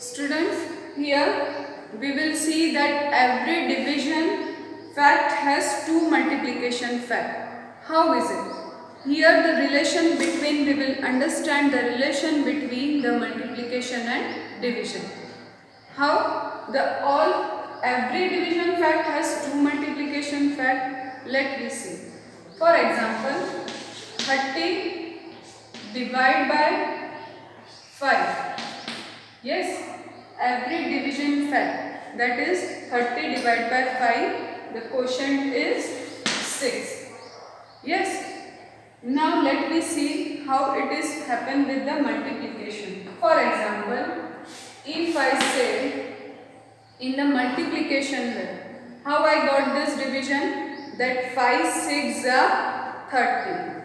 Students, here we will see that every division fact has two multiplication fact. How is it? Here the relation between, we will understand the relation between the multiplication and division. How? Every division fact has two multiplication fact. Let me see. For example, 30 divide by 5. Yes, every division fact, that is 30 divided by 5, the quotient is 6. Yes, now let me see how it is happen with the multiplication. For example, if I say in the multiplication way, how I got this division? That 5 6 are 30.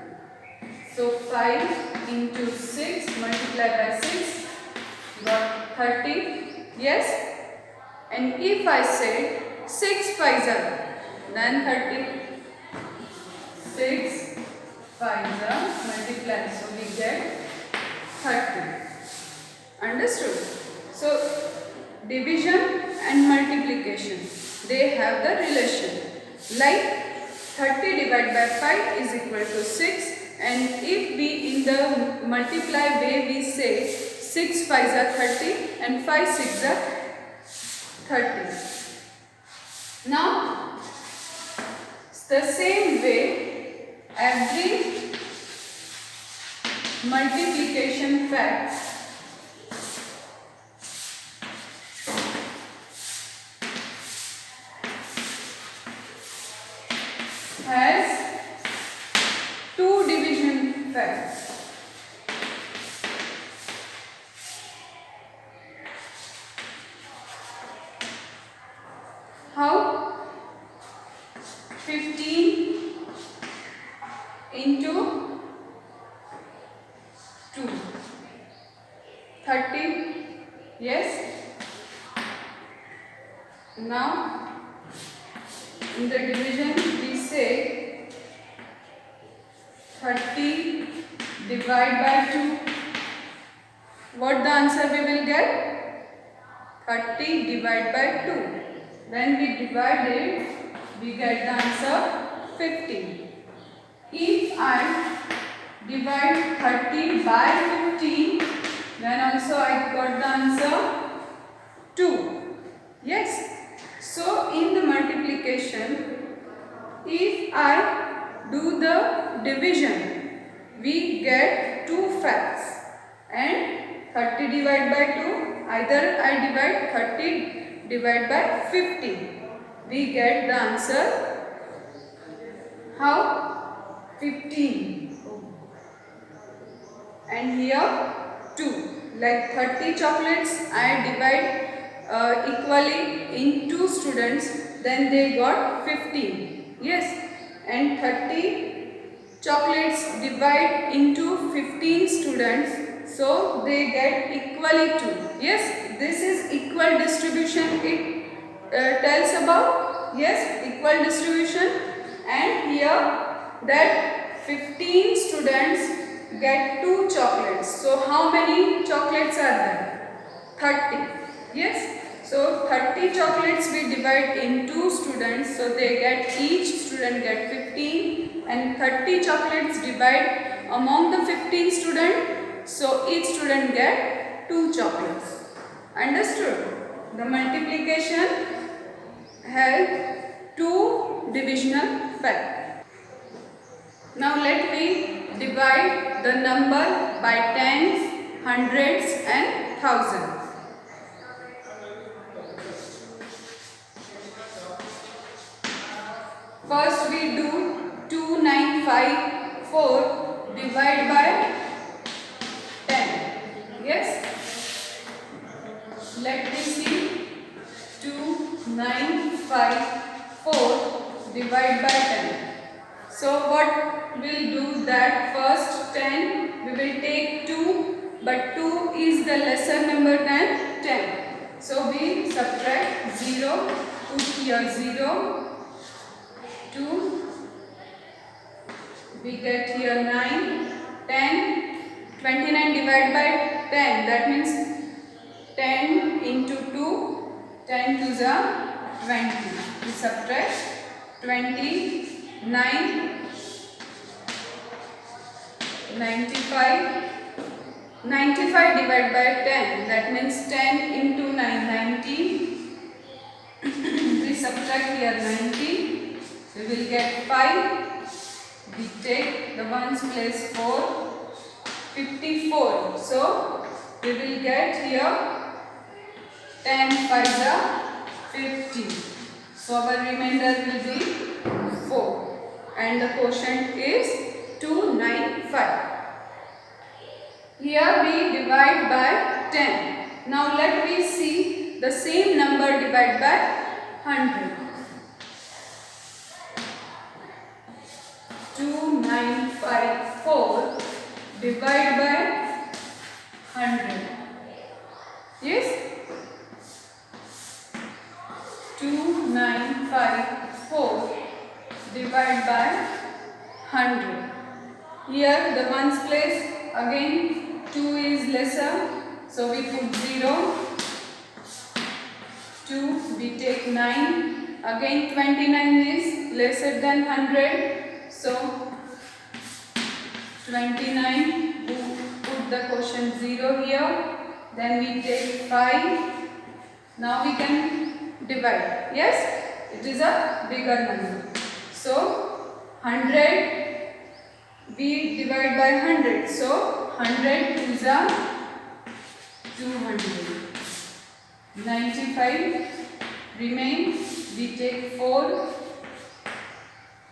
So 5 into 6 multiplied by 6 got 30. Yes. And if I say 6 5s are, then 30. 6 5s are multiplied. So we get 30. Understood? So division and multiplication, they have the relation. Like 30 divided by 5 is equal to 6. And if we in the multiply way we say 6 5s are 30 and 5 6s are 30. Now the same way every multiplication fact has two division facts. How? 15 into 2. 30. Yes. Now in the division we say 30 divide by 2. What the answer we will get? 30 divide by 2. When we divide it, we get the answer 15. If I divide 30 by 15, then also I got the answer 2. Yes. So in the multiplication, if I do the division, we get two facts, and 30 divided by 2, either I divide 30 divided by 50, we get the answer how? 15. And here 2. Like 30 chocolates I divide equally in 2 students, then they got 15. Yes. And 30 chocolates divide into 15 students, so they get equally 2. Yes, this is equal distribution it tells about. Yes, equal distribution. And here that 15 students get 2 chocolates. So how many chocolates are there? 30. Yes. So 30 chocolates we divide in 2 students, so they get, each student get 15, and 30 chocolates divide among the 15 students, so each student get 2 chocolates. Understood? The multiplication has 2 divisional facts. Now let me divide the number by tens, hundreds and thousands. First we do 2954 divide by 10. Yes? Let me see. 2954 divide by 10. So what we'll do that first 10 we will take 2, but 2 is the lesser number than 10. So we subtract 0, put here 0, 2, we get here 9, 10, 29 divided by 10, that means 10 into 2, 10 to the 20. We subtract 29, 95. 95 divided by 10, that means 10 into 9, 90. We subtract here 90, we will get 5. We take the ones place 4, 54. So we will get here 10 5 the 50. So our remainder will be 4 and the quotient is 295. Here we divide by 10. Now let me see the same number divided by 100. 2954 divided by 100. Yes? 2954 divided by 100. Here the ones place again 2 is lesser, so we put 0. 2, we take 9. Again 29 is lesser than 100, so 29, we put the quotient 0 here. Then we take 5. Now we can divide. Yes, it is a bigger number. So 100, we divide by 100. So 100 is a 200. 95 remain. We take 4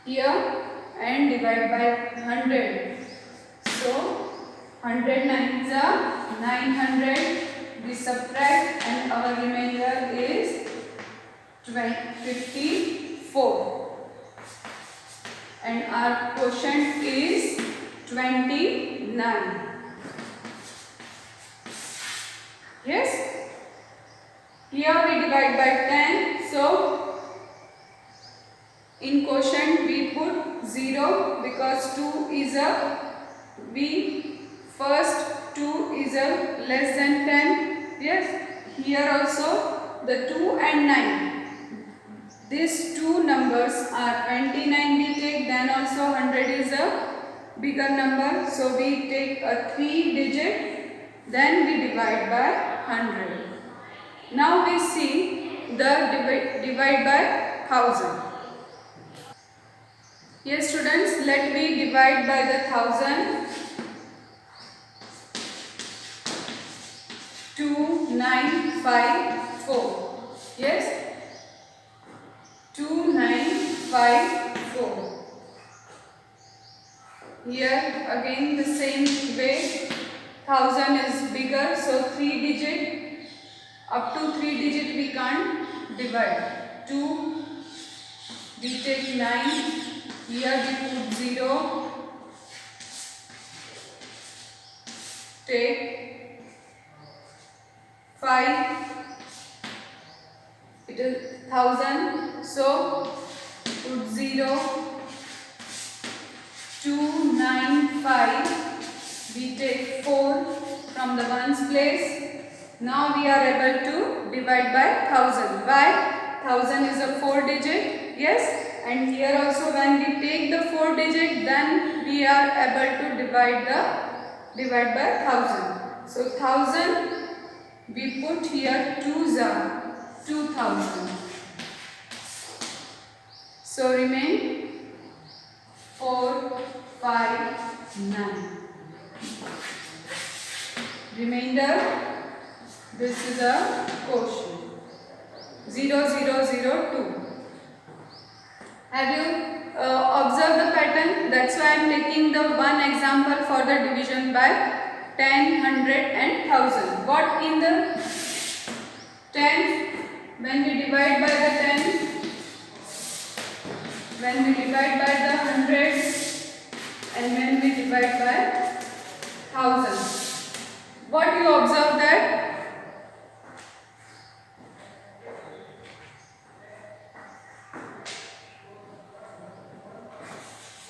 here and divide by 100. So 109 is a 900. We subtract and our remainder is 54. And our quotient is 29. Yes? Here we divide by 10. So in quotient we put 0 because 2 is a, first 2 is a less than 10. Yes? Here also the 2 and 9. These two numbers are 29 we take, then also 100 is a bigger number. So we take a 3 digit, then we divide by 100. Now we see the divide by 1000. Yes students, let me divide by the 1000. 2954. Yes? 2954. Here again the same way, 1000 is bigger, so 3 digit. Up to 3 digit we can't divide. 2, we take 9, here we put 0, take 5, it is 1000, so put 0, 295, we take 4 from the ones place. Now we are able to divide by 1000. Why? 1000 is a 4 digit. Yes? And here also when we take the 4 digit, then we are able to divide by 1000. So 1000 we put here 2s are 2000. So remain 4, 5, 9. Remainder, this is a quotient 0002. Have you observed the pattern? That's why I am taking the one example for the division by 10, 100 and 1000. What in the 10, when we divide by the 10, when we divide by the 100 and when we divide by 1000. What you observe that?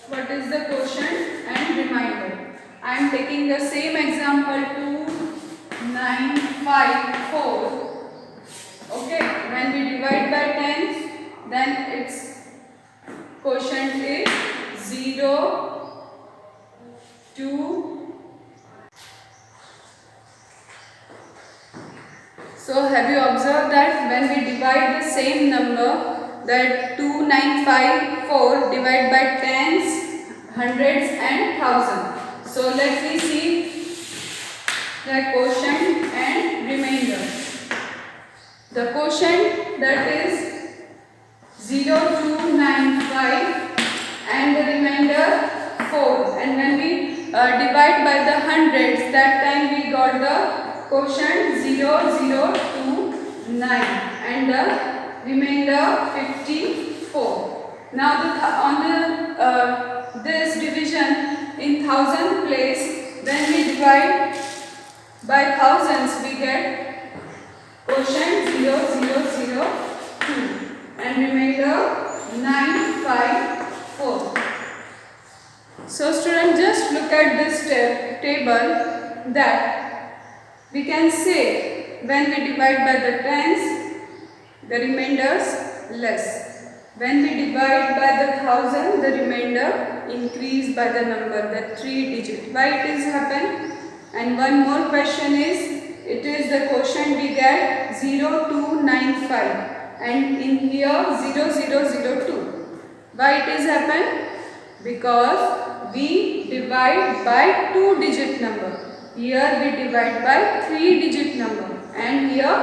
What is the quotient and remainder? I am taking the same example 2, 9, 2,954. Okay, when we divide by tens, then its quotient is 0, 2. So have you observed that when we divide the same number, that 2,954 divided by tens, hundreds and thousand. So let me see the quotient and remainder. The quotient, that is 0,295 and the remainder 4. And when we divide by the hundreds, that time we got the quotient 0,029 and the remainder 54. Now on the this division in thousand place, when we divide by thousands, we get quotient 0,002 and remainder 954. So students, just look at this table, that we can say when we divide by the tens, the remainders less. When we divide by the thousand, the remainder increase by the number, the 3 digit. Why it is happen? And one more question is, it is the quotient we get 0,295 and in here 0,002. Why it is happen? Because we divide by 2 digit number. Here we divide by 3 digit number and here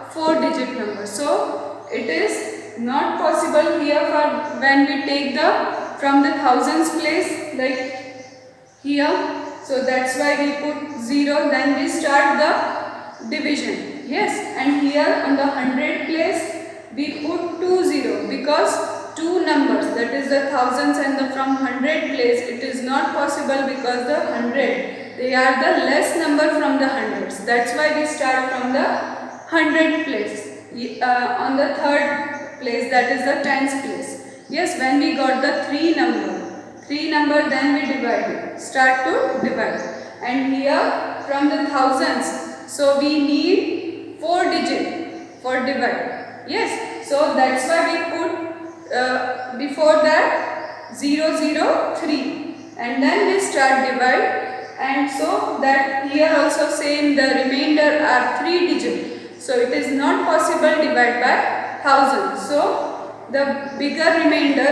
4 digit number. So it is not possible here for when we take the from the thousands place, like here. So that's why we put 0, then we start the division. Yes, and here on the 100 place we put 20 because 2 numbers, that is the thousands and the from 100 place, it is not possible because the 100, they are the less number from the hundreds. That's why we start from the 100 place. On the third place, that is the tens place. Yes, when we got the 3 number, then we divide it, start to divide. And here from the thousands, so we need 4 digit for divide. Yes, so that's why we put before that 003 and then we start divide. And so that here also same, the remainder are 3 digit. So it is not possible divide by 1000. So the bigger remainder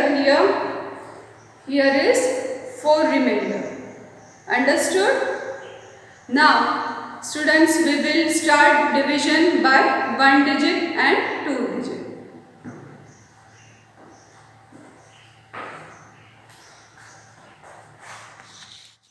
here is 4 remainder. Understood? Now students, we will start division by 1 digit and 2 digit.